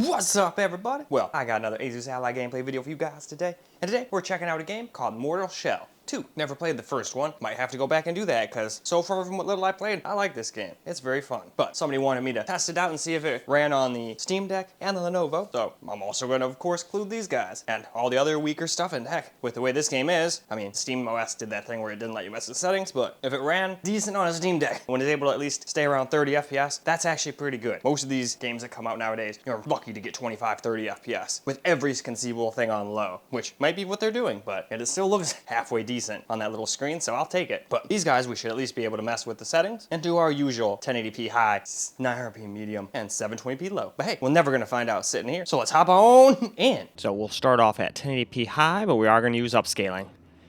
What's up, everybody? Well, I got another Asus Ally gameplay video for you guys today. And today, we're checking out a game called Mortal Shell 2. Never played the first one. Might have to go back and do that, because so far from what little I played, I like this game. It's very fun. But somebody wanted me to test it out and see if it ran on the Steam Deck and the Lenovo. So I'm also going to, of course, include these guys. And all the other weaker stuff. And heck, with the way this game is, I mean, Steam OS did that thing where it didn't let you mess with settings, but if it ran decent on a Steam Deck, when it's able to at least stay around 30 FPS, that's actually pretty good. Most of these games that come out nowadays, you're lucky to get 25, 30 FPS with every conceivable thing on low, which might be what they're doing, but it still looks halfway decent on that little screen, so I'll take it. But these guys, we should at least be able to mess with the settings and do our usual 1080p high, 900p medium, and 720p low. But hey, we're never gonna find out sitting here, so let's hop on in. So we'll start off at 1080p high, but we are gonna use upscaling.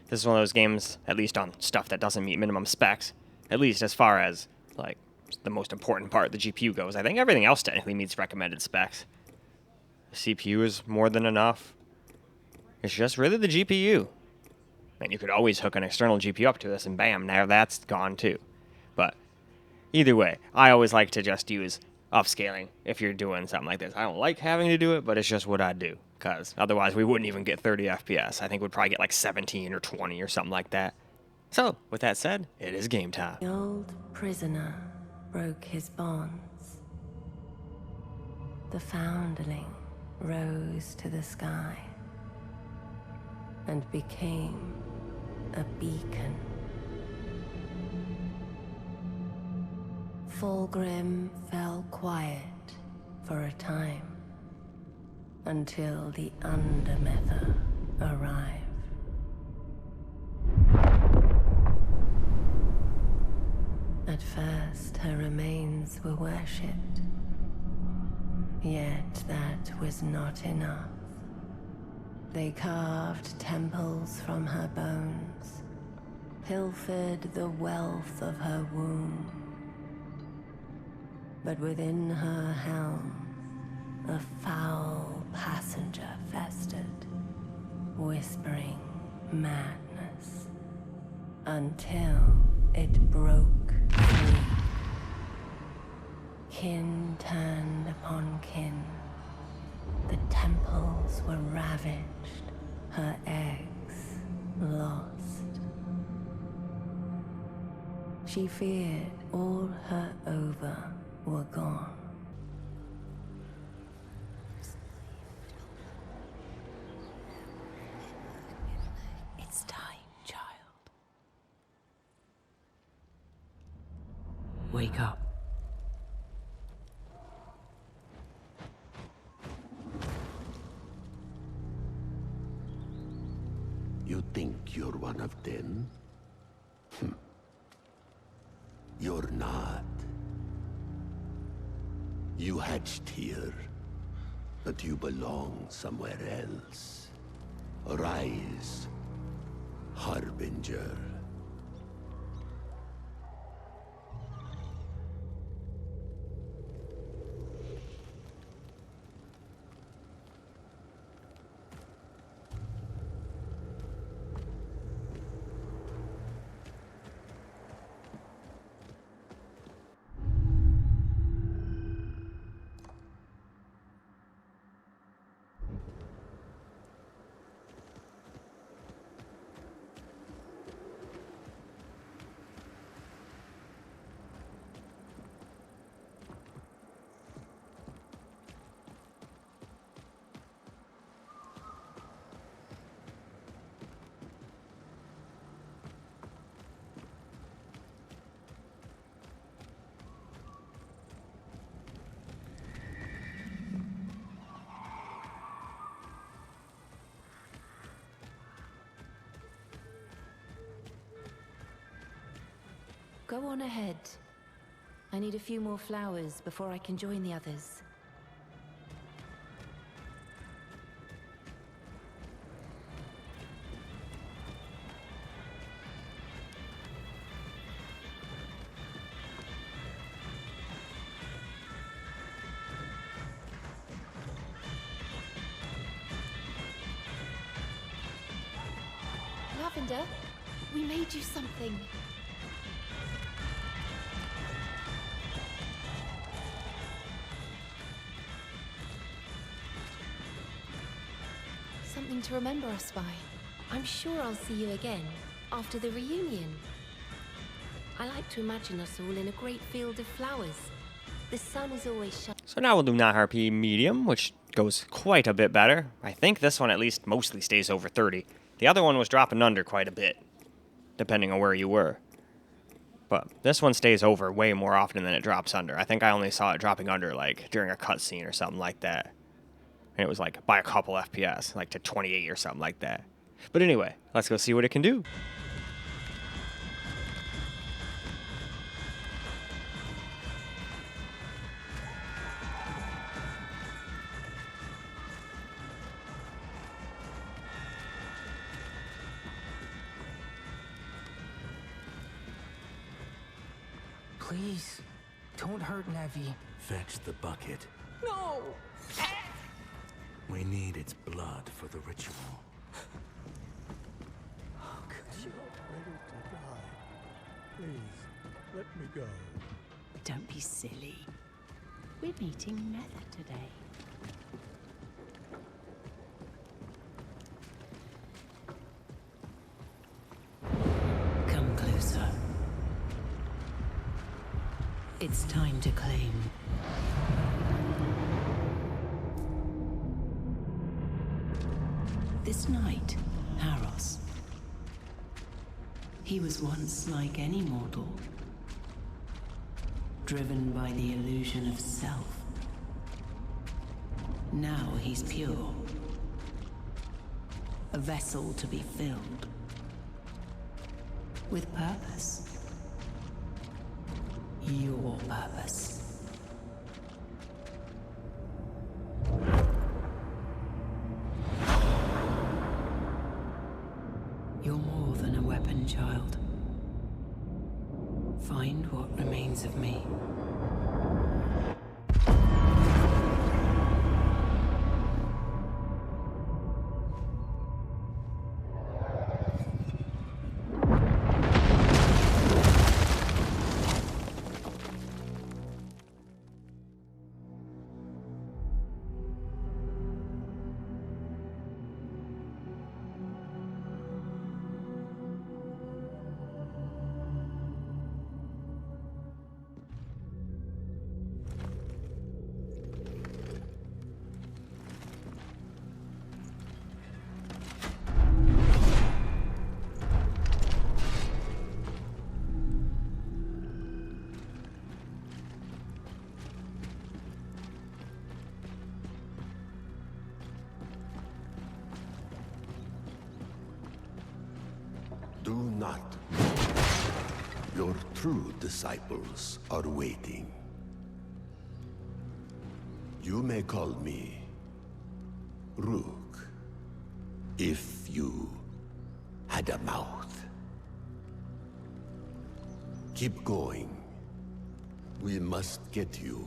This is one of those games, at least on stuff that doesn't meet minimum specs, at least as far as, like, the most important part, the GPU goes. I think everything else technically meets recommended specs. The CPU is more than enough. It's just really the GPU. And you could always hook an external GPU up to this and bam, now that's gone too. But either way, I always like to just use upscaling if you're doing something like this. I don't like having to do it, but it's just what I do. Because otherwise we wouldn't even get 30 FPS. I think we'd probably get like 17 or 20 or something like that. So, with that said, it is game time. The old prisoner broke his bonds. The foundling rose to the sky and became a beacon. Fulgrim fell quiet for a time until the Undermether arrived. At first, her remains were worshipped, yet that was not enough. They carved temples from her bones, pilfered the wealth of her womb. But within her helm, a foul passenger festered, whispering madness, until it broke free. Kin turned upon kin. The temples were ravaged, her eggs lost. She feared all her ova were gone. It's time, child. Wake up. You think you're one of them? You're not. You hatched here, but you belong somewhere else. Arise, Harbinger. Go on ahead. I need a few more flowers before I can join the others. Lavender, we made you something. something to remember us by. I'm sure I'll see you again after the reunion. I like to imagine us all in a great field of flowers. The sun is always shining. So now we'll do non-harpy medium, which goes quite a bit better. I think this one at least mostly stays over 30. The other one was dropping under quite a bit, depending on where you were. But this one stays over way more often than it drops under. I think I only saw it dropping under like during a cutscene or something like that. And it was like by a couple FPS, like to 28 or something like that. But anyway, let's go see what it can do. Please, don't hurt Nevi. Fetch the bucket. No! We need its blood for the ritual. Could you? Ready to die. Please, let me go. Don't be silly. We're meeting Nether today. Come closer. It's time to claim. This knight, Haros. He was once like any mortal, driven by the illusion of self. Now he's pure, a vessel to be filled with purpose. Your purpose. You're more than a weapon, child. Find what remains of me. Do not. Your true disciples are waiting. You may call me Rook, if you had a mouth. Keep going. We must get you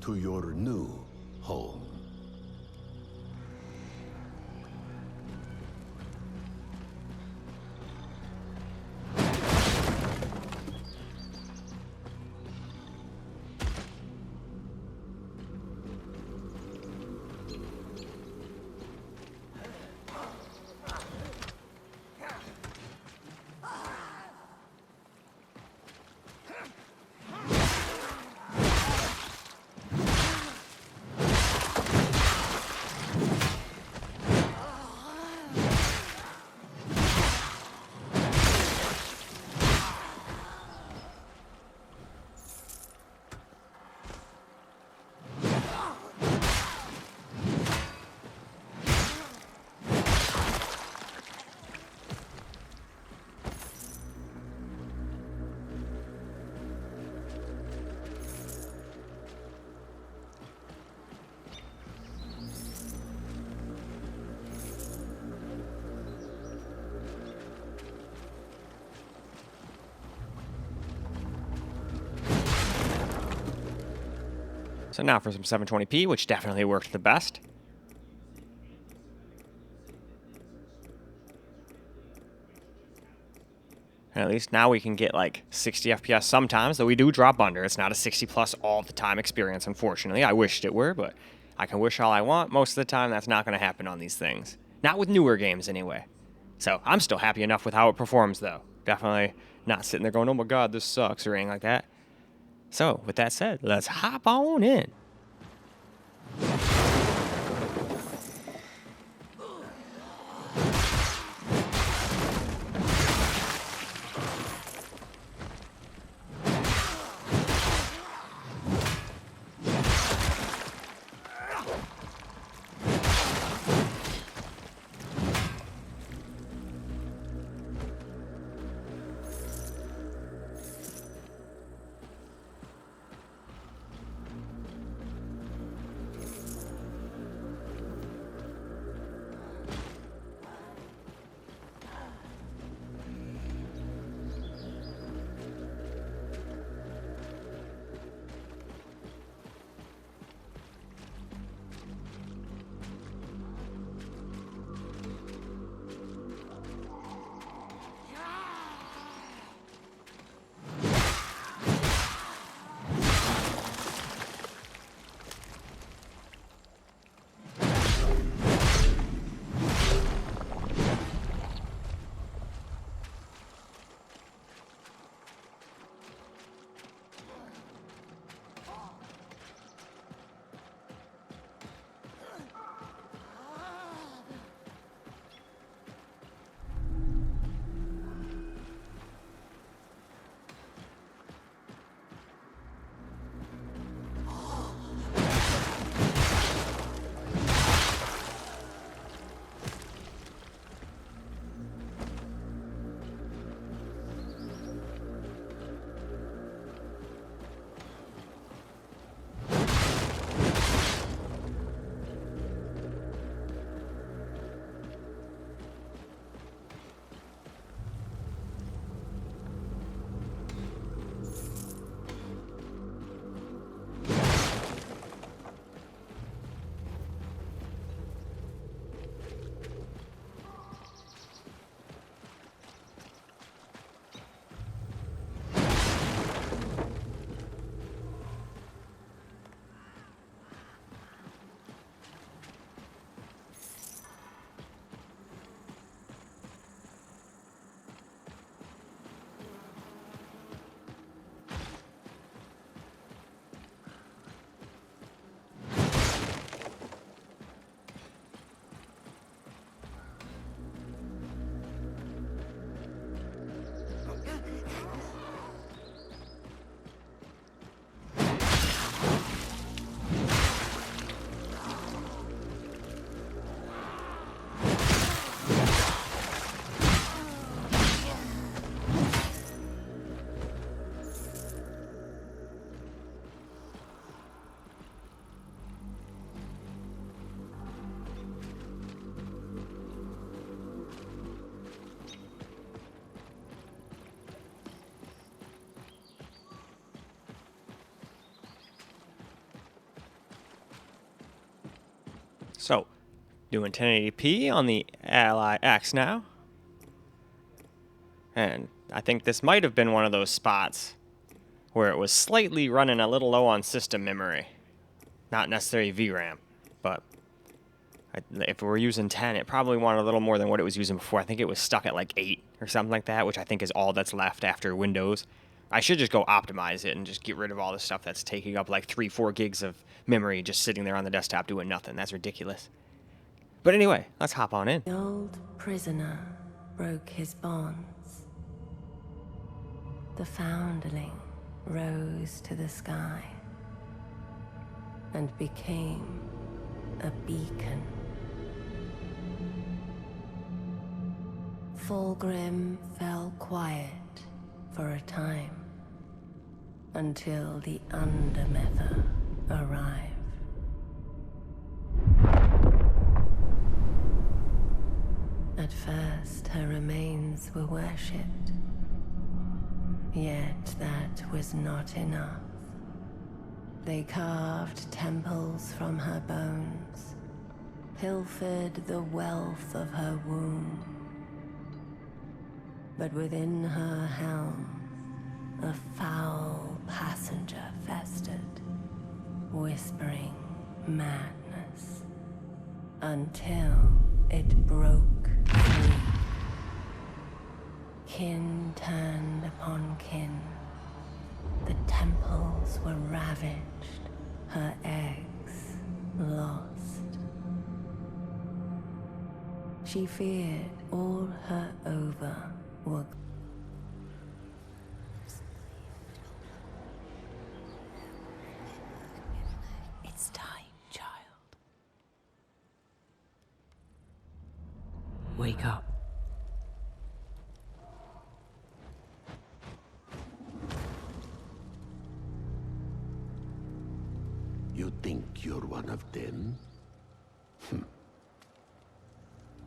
to your new home. So now for some 720p, which definitely worked the best. And at least now we can get like 60 FPS sometimes, though we do drop under. It's not a 60 plus all the time experience, unfortunately. I wished it were, but I can wish all I want. Most of the time, that's not going to happen on these things. Not with newer games, anyway. So I'm still happy enough with how it performs, though. Definitely not sitting there going, oh my god, this sucks, or anything like that. So, with that said, let's hop on in. So, doing 1080p on the Ally X now. And I think this might have been one of those spots where it was slightly running a little low on system memory. Not necessarily VRAM, but if we're using 10, it probably wanted a little more than what it was using before. I think it was stuck at like 8 or something like that, which I think is all that's left after Windows. I should just go optimize it and just get rid of all the stuff that's taking up like 3-4 gigs of memory just sitting there on the desktop doing nothing. That's ridiculous. But anyway, let's hop on in. The old prisoner broke his bonds. The foundling rose to the sky and became a beacon. Fulgrim fell quiet for a time until the Undermether arrived. At first, her remains were worshipped. Yet that was not enough. They carved temples from her bones, pilfered the wealth of her womb. But within her helm, a foul passenger festered, whispering madness, until it broke free. Kin turned upon kin. The temples were ravaged, her eggs lost. She feared all her ova were. It's time, child. Wake up. You think you're one of them?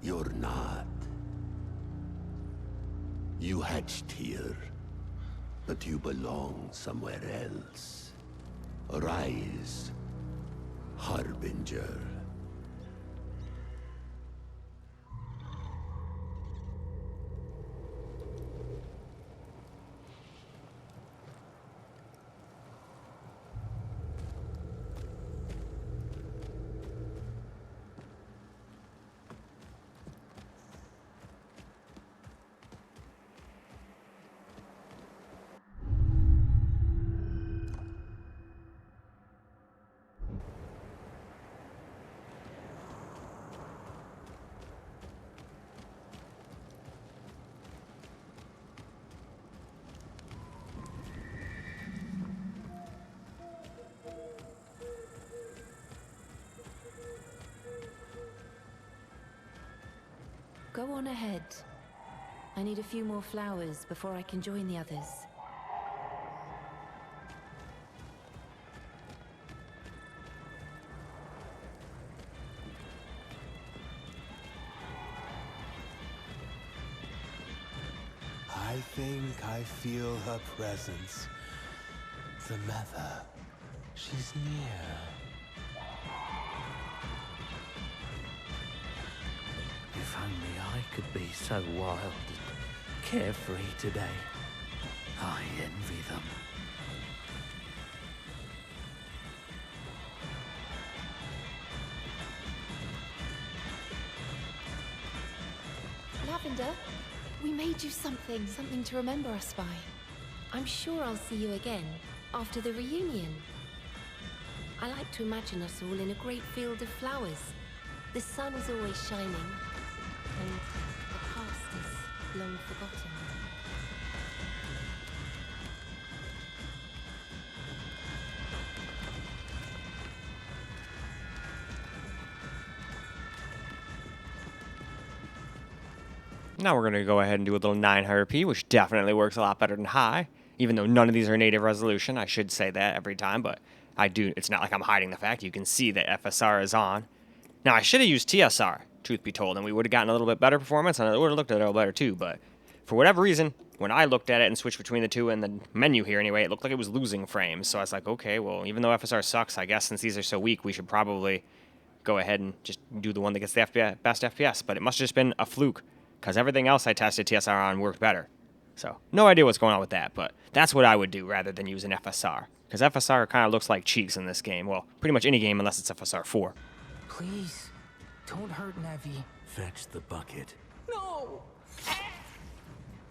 You're not. You hatched here, but you belong somewhere else. Arise, Harbinger. Go on ahead. I need a few more flowers before I can join the others. I think I feel her presence. The mother. She's near. If only I could be so wild and carefree today. I envy them. Lavender, we made you something to remember us by. I'm sure I'll see you again after the reunion. I like to imagine us all in a great field of flowers. The sun is always shining, and the past is long forgotten. Now we're going to go ahead and do a little 900p, which definitely works a lot better than high. Even though none of these are native resolution, I should say that every time, but I do. It's not like I'm hiding the fact. You can see that FSR is on. Now, I should have used TSR, truth be told, and we would have gotten a little bit better performance, and it would have looked a little better too, but for whatever reason, when I looked at it and switched between the two in the menu here anyway, it looked like it was losing frames, so I was like, okay, well, even though FSR sucks, I guess since these are so weak, we should probably go ahead and just do the one that gets the best FPS, but it must have just been a fluke, because everything else I tested TSR on worked better. So, no idea what's going on with that, but that's what I would do rather than use an FSR, because FSR kind of looks like cheeks in this game. Well, pretty much any game unless it's FSR 4. Please, don't hurt Navi. Fetch the bucket. No!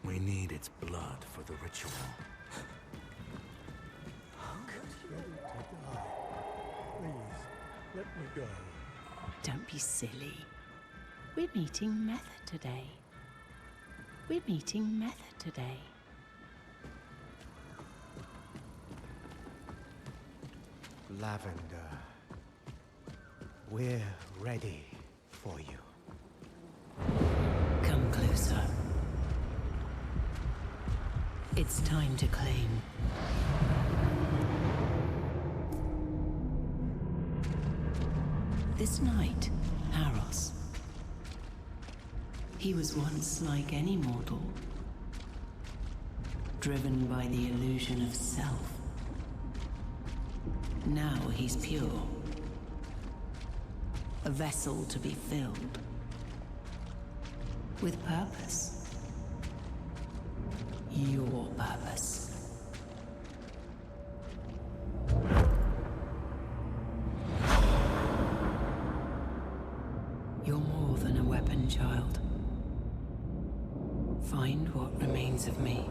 We need its blood for the ritual. Ready to die. Please, let me go. Don't be silly. We're meeting Method today. We're meeting Method today. Lavender, we're ready for you. Come closer. It's time to claim. This knight, Haros. He was once like any mortal, driven by the illusion of self. Now he's pure, a vessel to be filled with purpose. Your purpose. You're more than a weapon, child. Find what remains of me.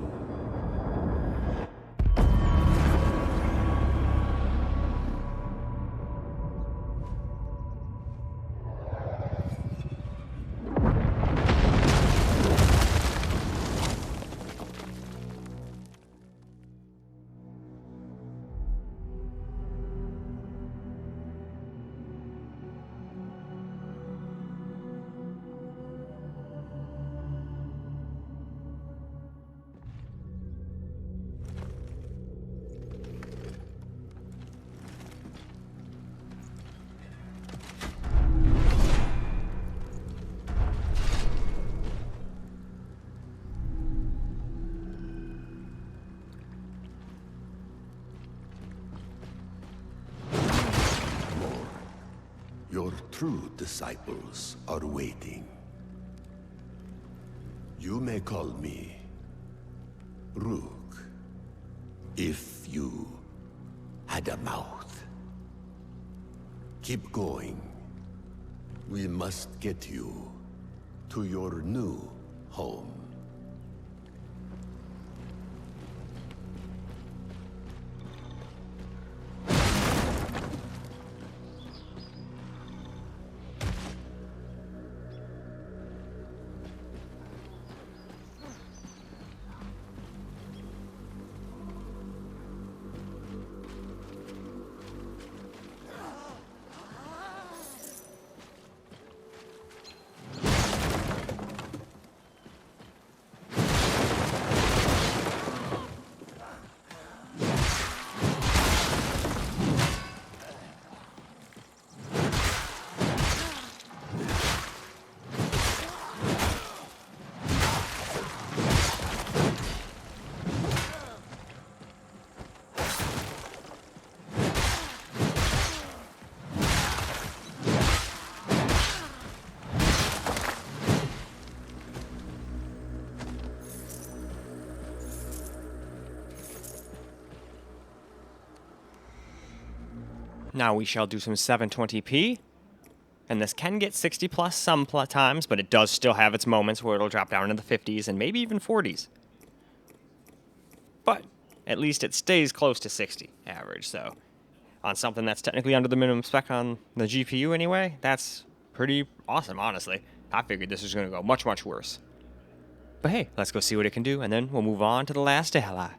Your true disciples are waiting. You may call me Rook, if you had a mouth. Keep going. We must get you to your new home. Now we shall do some 720p. And this can get 60 plus some times, but it does still have its moments where it'll drop down into the 50s and maybe even 40s. But at least it stays close to 60 average, so on something that's technically under the minimum spec on the GPU anyway, that's pretty awesome, honestly. I figured this was going to go much, much worse. But hey, let's go see what it can do, and then we'll move on to the last ally.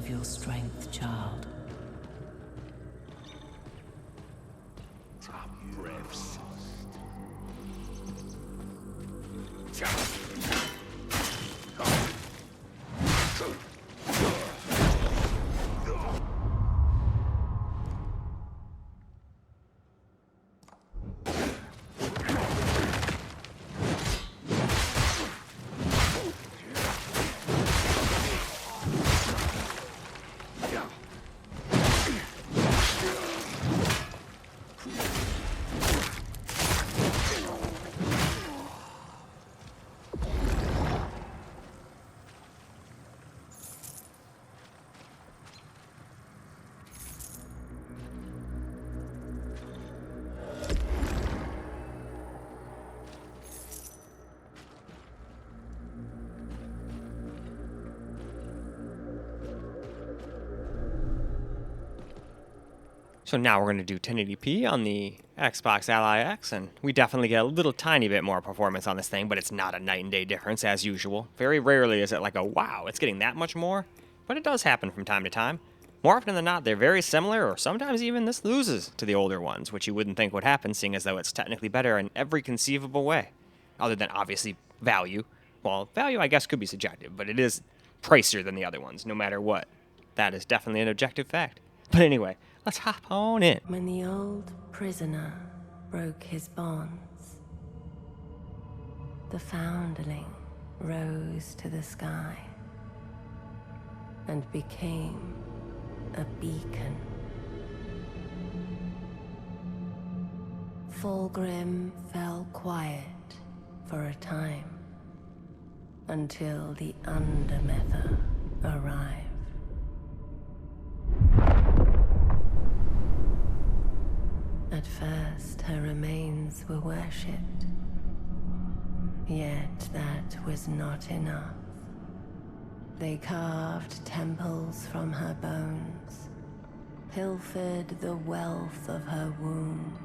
your strength, child. Top breaths. So now we're going to do 1080p on the Xbox Ally X, and we definitely get a little tiny bit more performance on this thing, but it's not a night and day difference as usual. Very rarely is it like a, wow, it's getting that much more, but it does happen from time to time. More often than not, they're very similar, or sometimes even this loses to the older ones, which you wouldn't think would happen, seeing as though it's technically better in every conceivable way. Other than, obviously, value. Well, value, I guess, could be subjective, but it is pricier than the other ones, no matter what. That is definitely an objective fact. But anyway, let's hop on in. When the old prisoner broke his bonds, the foundling rose to the sky and became a beacon. Fulgrim fell quiet for a time until the Undermether arrived. At first, her remains were worshipped. Yet that was not enough. They carved temples from her bones, pilfered the wealth of her womb.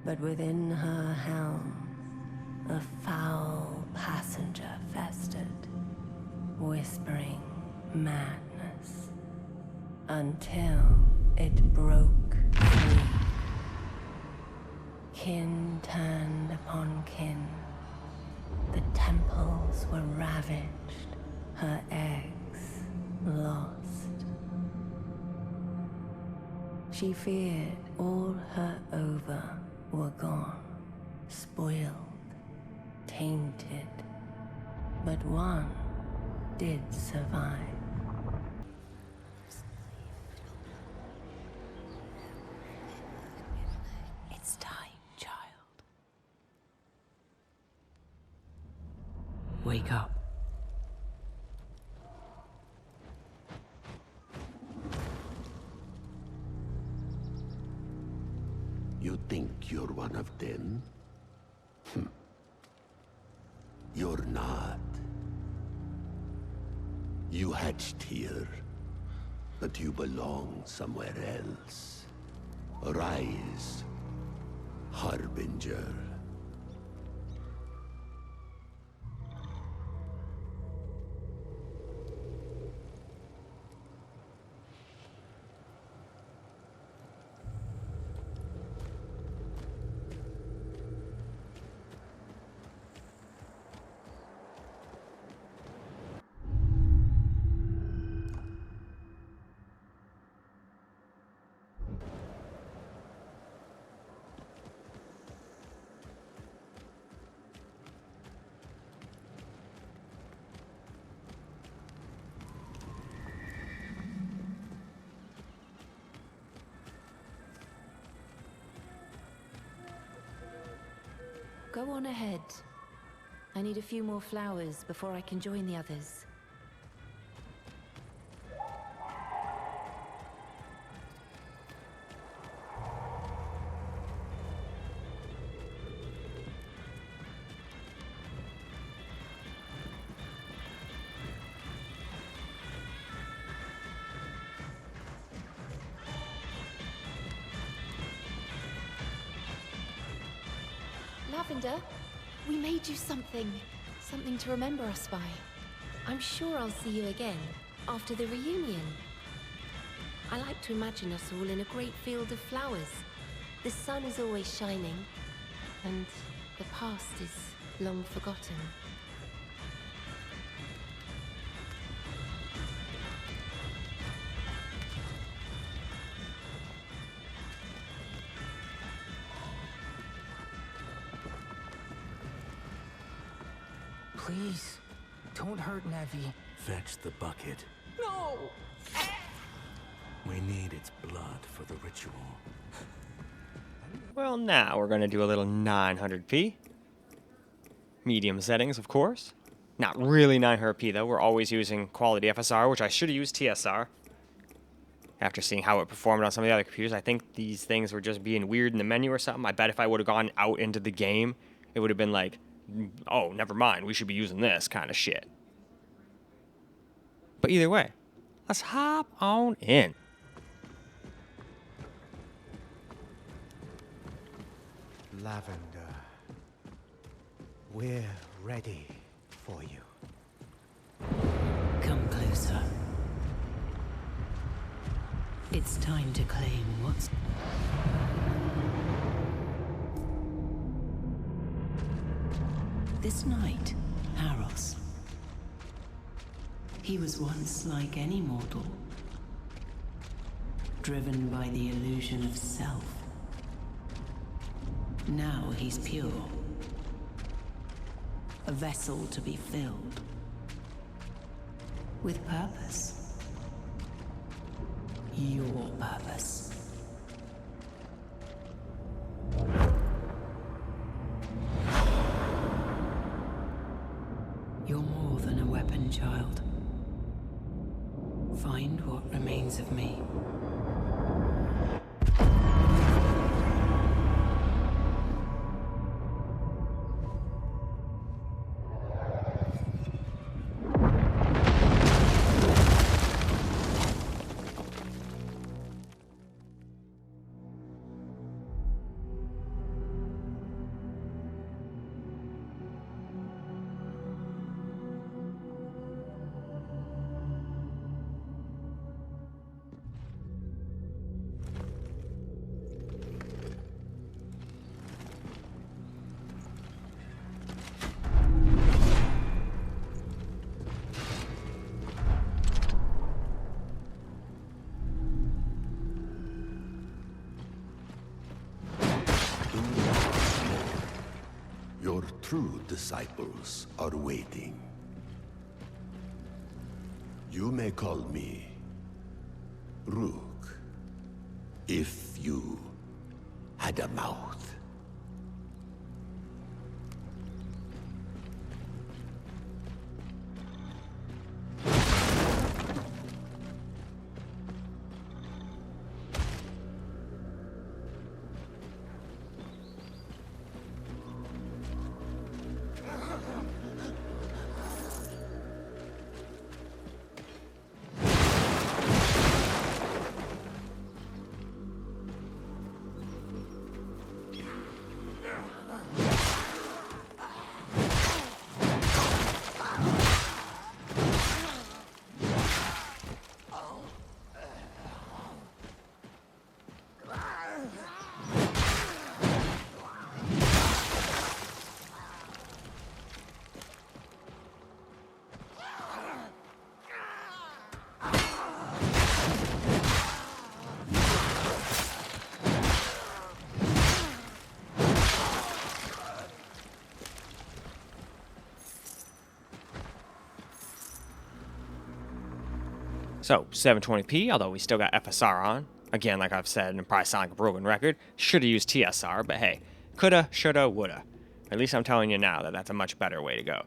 But within her helm, a foul passenger festered, whispering madness, until it broke free. Kin turned upon kin. The temples were ravaged, her eggs lost. She feared all her ova were gone, spoiled, tainted. But one did survive. It's time, child. Wake up. You think you're one of them? You're not. You hatched here, but you belong somewhere else. Arise, Harbinger. Go on ahead. I need a few more flowers before I can join the others. Lavender, we made you something. Something to remember us by. I'm sure I'll see you again, after the reunion. I like to imagine us all in a great field of flowers. The sun is always shining, and the past is long forgotten. Please, don't hurt Nevi. Fetch the bucket. No! We need its blood for the ritual. Well, now we're going to do a little 900p. Medium settings, of course. Not really 900p, though. We're always using quality FSR, which I should have used TSR. After seeing how it performed on some of the other computers, I think these things were just being weird in the menu or something. I bet if I would have gone out into the game, it would have been like, oh, never mind, we should be using this kind of shit. But either way, let's hop on in. Lavender, we're ready for you. Come closer. It's time to claim what's... This knight, Haros. He was once like any mortal, driven by the illusion of self. Now he's pure, a vessel to be filled with purpose. Your purpose. You're more than a weapon, child. Find what remains of me. Your true disciples are waiting. You may call me Rook, if you had a mouth. So, 720p, although we still got FSR on. Again, like I've said, and probably sound like a broken record, should have used TSR, but hey, coulda, shoulda, woulda. At least I'm telling you now that that's a much better way to go.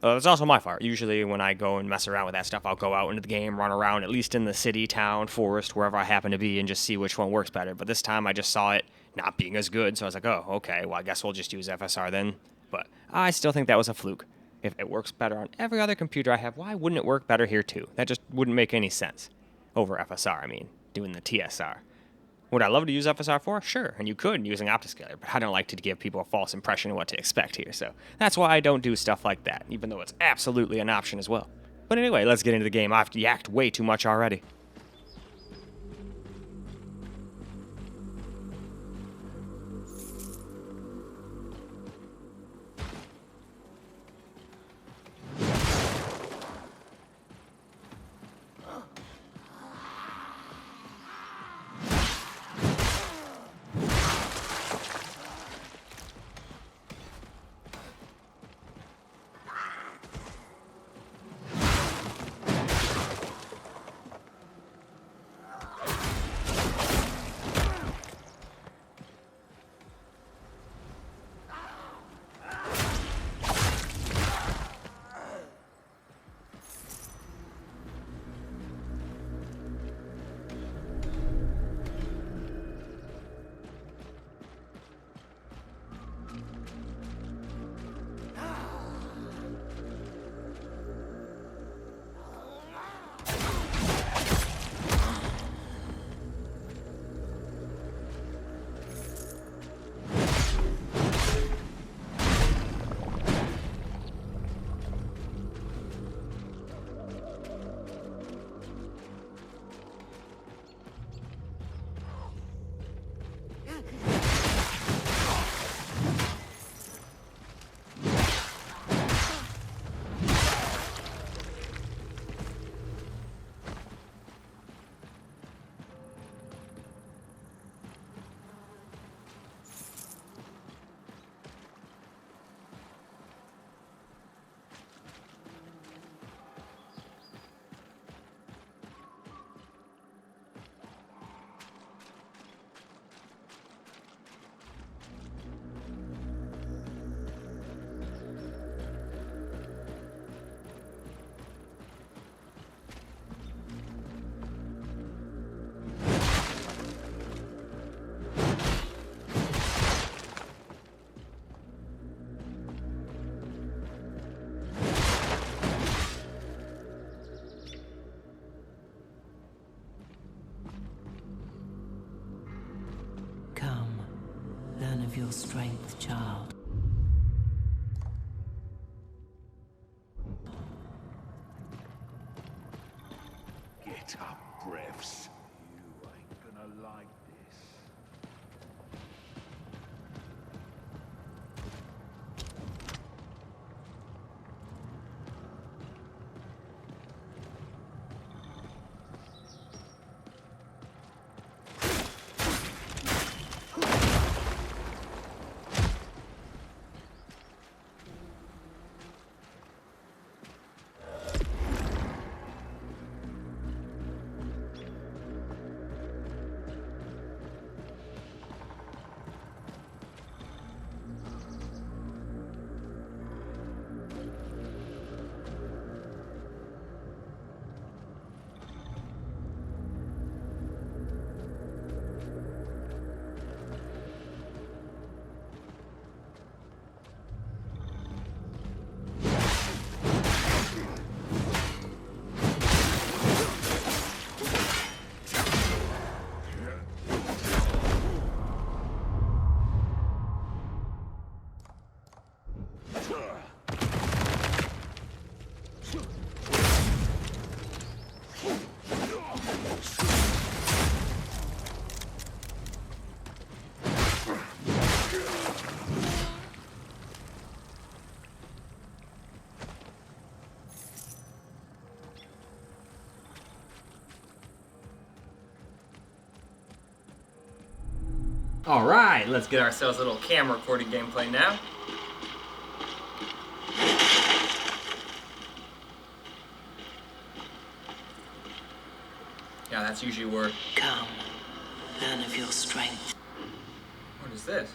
It's also my fault. Usually when I go and mess around with that stuff, I'll go out into the game, run around, at least in the city, town, forest, wherever I happen to be, and just see which one works better. But this time I just saw it not being as good, so I was like, oh, okay, well, I guess we'll just use FSR then. But I still think that was a fluke. If it works better on every other computer I have, why wouldn't it work better here too? That just wouldn't make any sense. Over FSR, I mean, doing the TSR. Would I love to use FSR for? Sure, and you could using Optiscaler, but I don't like to give people a false impression of what to expect here, so that's why I don't do stuff like that, even though it's absolutely an option as well. But anyway, let's get into the game. I've yacked way too much already. Come, learn of your strength, child. Get up, Brevs. You ain't gonna like this. Alright, let's get ourselves a little camera recording gameplay now. Yeah, that's usually where... Come, learn of your strength. What is this?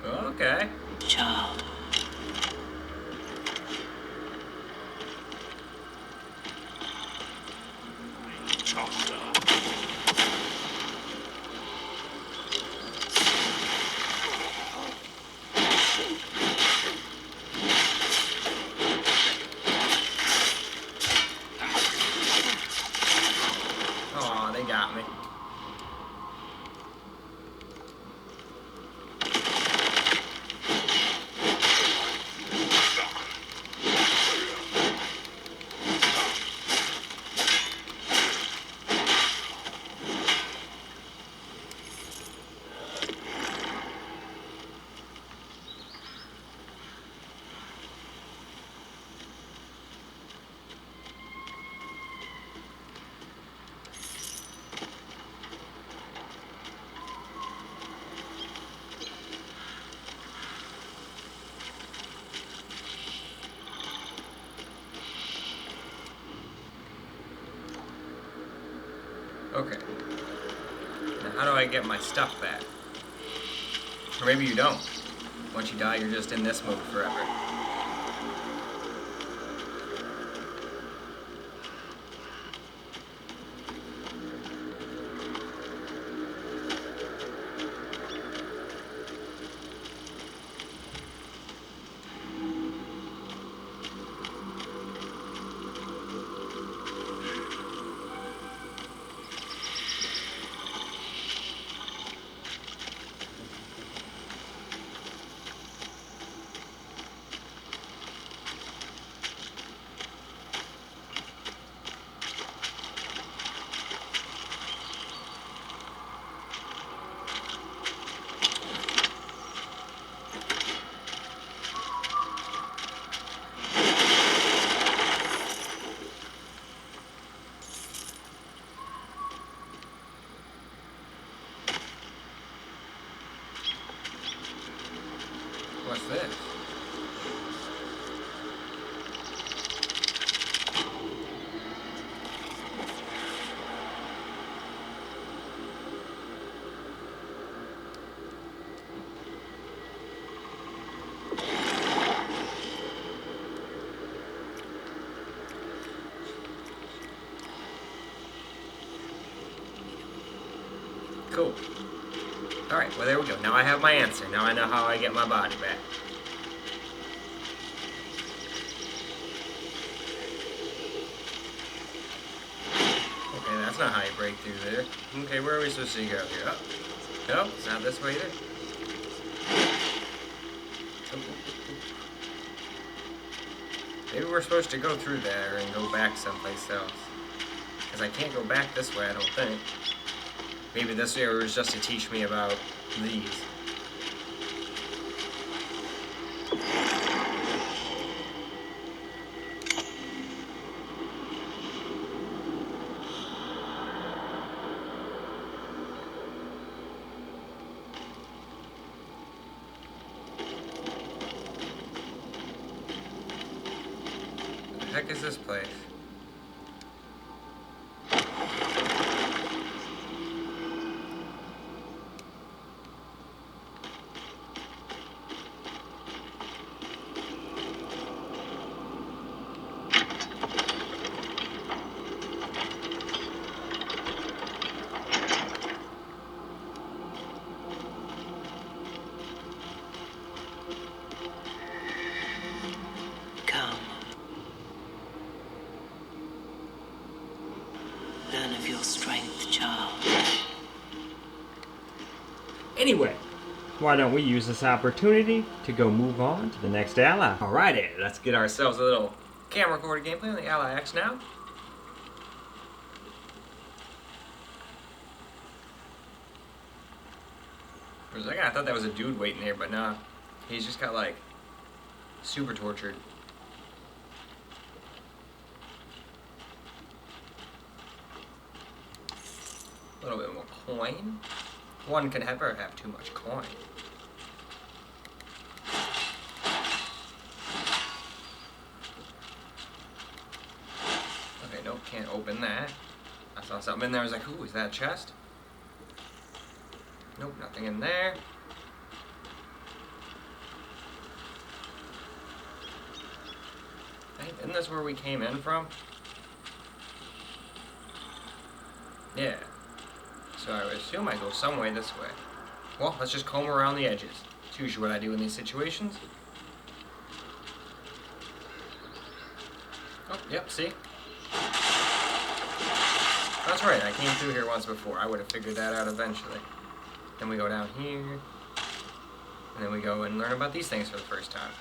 Okay. Child. Aw, they got me. How do I get my stuff back? Or maybe you don't. Once you die, you're just in this mode forever. What's this? Cool. Alright, well there we go. Now I have my answer. Now I know how I get my body back. Okay, that's not how you break through there. Okay, where are we supposed to go here? Oh. No, it's not this way either. Maybe we're supposed to go through there and go back someplace else. Because I can't go back this way, I don't think. Maybe this area was just to teach me about these. What the heck is this place? Come. Learn of your strength, child. Anyway, why don't we use this opportunity to go move on to the next ally? Alrighty, let's get ourselves a little camera recorded gameplay on the Ally X now. For a second I thought that was a dude waiting there, but nah. He's just got like super tortured. A little bit more coin. One can never have too much coin. Okay, nope, can't open that. I saw something in there, I was like, ooh, is that a chest? Nope, nothing in there. Hey, isn't this where we came in from? Yeah. So I would assume I go some way this way. Well, let's just comb around the edges. It's usually what I do in these situations. Oh, yep, see? That's right, I came through here once before. I would have figured that out eventually. Then we go down here. And then we go and learn about these things for the first time.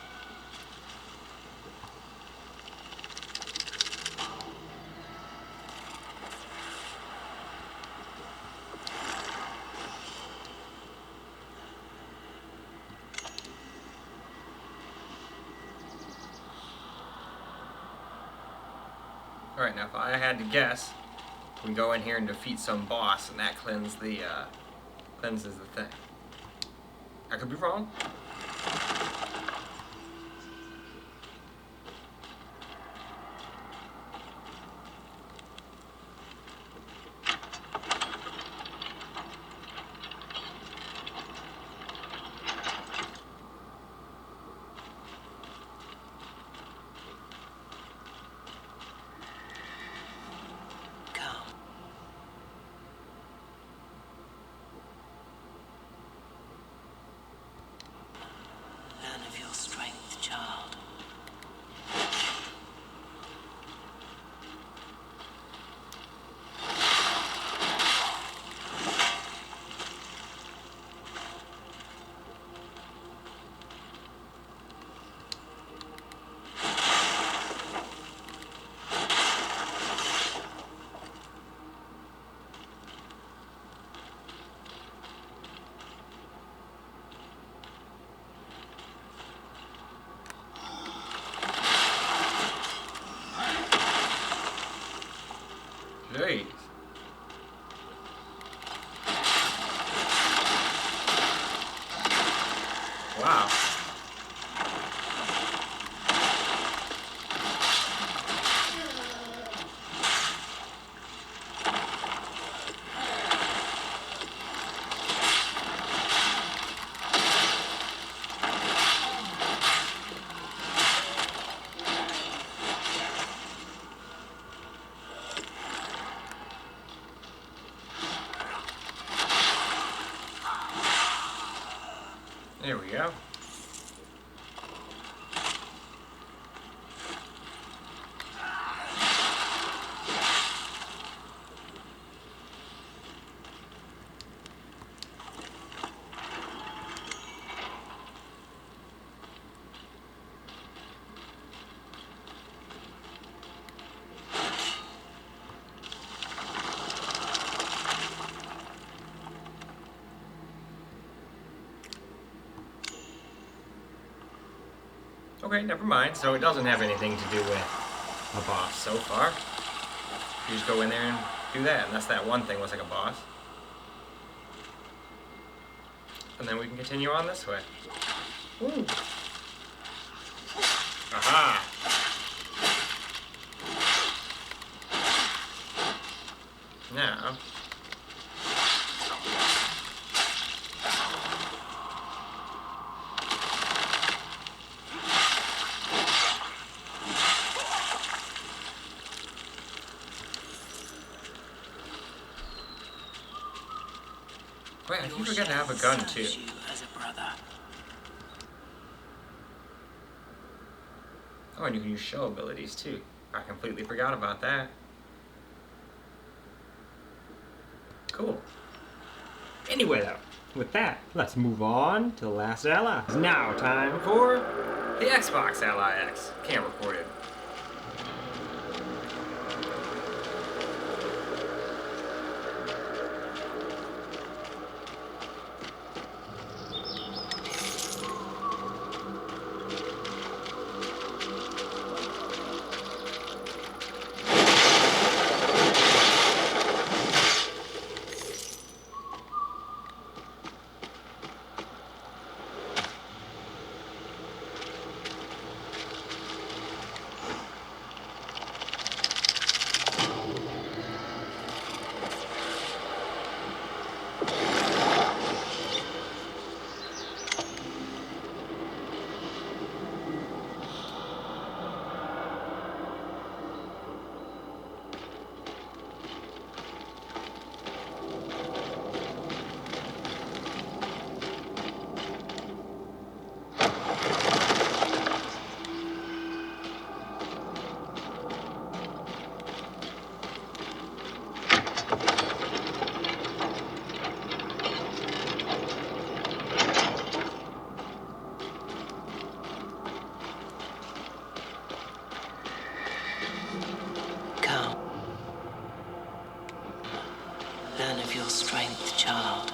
Alright, now if I had to guess, we go in here and defeat some boss, and that cleanses the thing. I could be wrong. Wow. There we go. Okay, never mind. So it doesn't have anything to do with a boss so far. You just go in there and do that, and that's that one thing looks like a boss. And then we can continue on this way. Ooh. Aha! Now... Wait, I keep forgetting to have a gun too. Oh, and you can use shell abilities too. I completely forgot about that. Cool. Anyway though, with that, let's move on to the last ally. It's now time for the Xbox Ally X. Can't record it. Learn of your strength, child.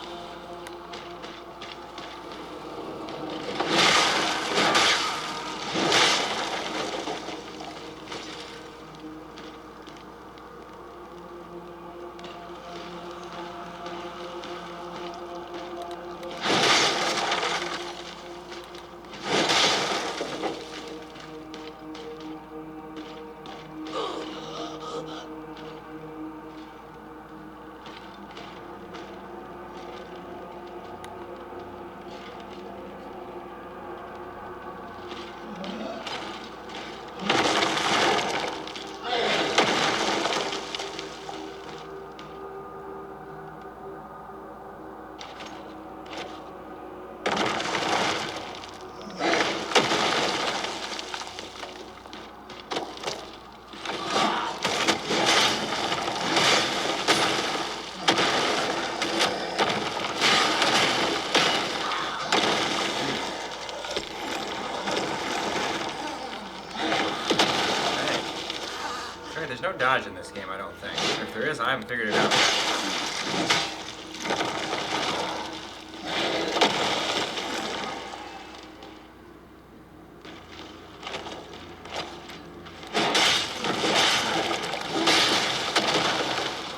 There's no dodge in this game, I don't think. If there is, I haven't figured it out.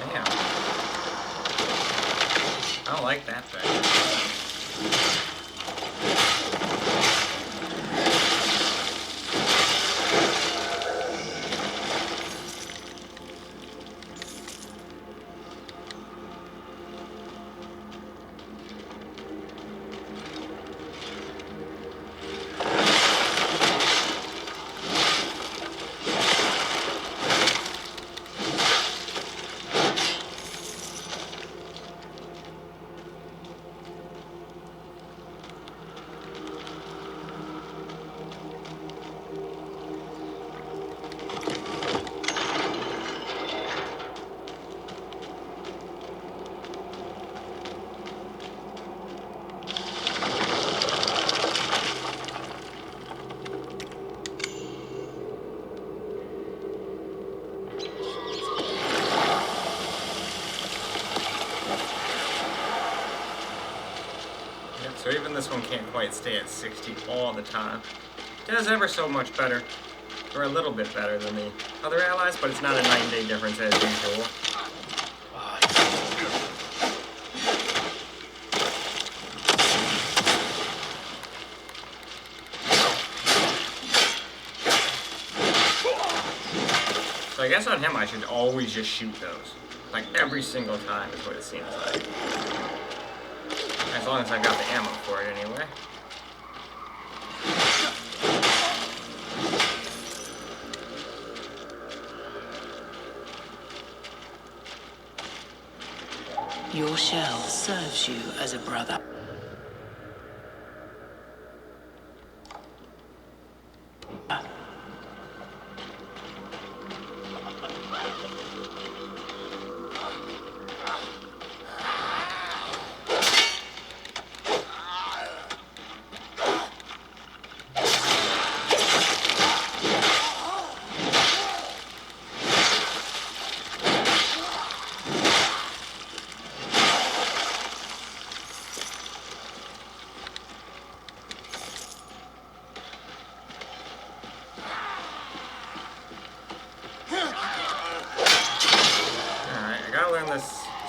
Damn. I don't like that thing. so even this one can't quite stay at 60 all the time. It does ever so much better, or a little bit better than the other allies, but it's not a night and day difference as usual. So I guess on him I should always just shoot those. Like every single time is what it seems like. As long as I got the ammo for it anyway. Your shell serves you as a brother.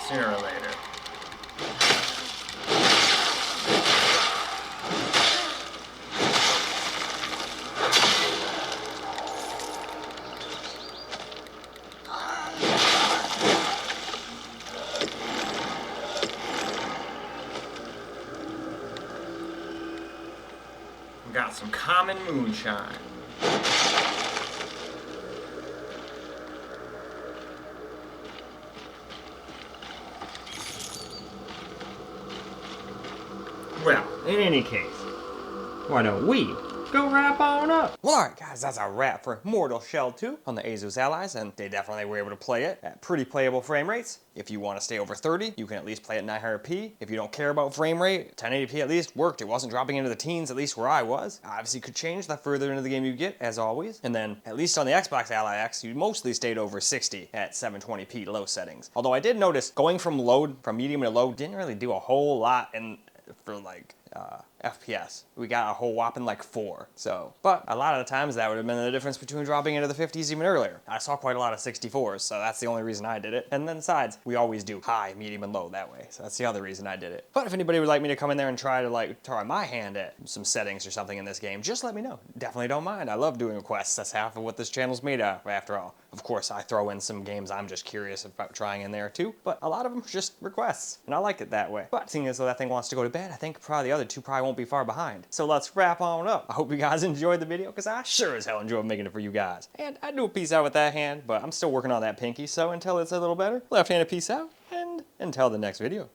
Sooner or later. We got some common moonshine. Well, in any case, why don't we go wrap on up? Well, alright guys, that's a wrap for Mortal Shell 2 on the Asus Allies, and they definitely were able to play it at pretty playable frame rates. If you want to stay over 30, you can at least play at 900p. If you don't care about frame rate, 1080p at least worked. It wasn't dropping into the teens, at least where I was. Obviously could change the further into the game you get, as always. And then, at least on the Xbox Ally X, you mostly stayed over 60 at 720p low settings. Although I did notice, going from medium to low, didn't really do a whole lot for like FPS. We got a whole whopping like 4. So, but a lot of the times that would have been the difference between dropping into the 50s even earlier. I saw quite a lot of 64s, so that's the only reason I did it. And then besides, we always do high, medium, and low that way. So that's the other reason I did it. But if anybody would like me to come in there and try my hand at some settings or something in this game, just let me know. Definitely don't mind. I love doing requests. That's half of what this channel's made of, after all. Of course, I throw in some games I'm just curious about trying in there too, but a lot of them are just requests, and I like it that way. But seeing as though that thing wants to go to bed, I think probably the other two probably won't be far behind. So let's wrap on up. I hope you guys enjoyed the video, because I sure as hell enjoyed making it for you guys. And I do a peace out with that hand, but I'm still working on that pinky, so until it's a little better, left-handed peace out, and until the next video.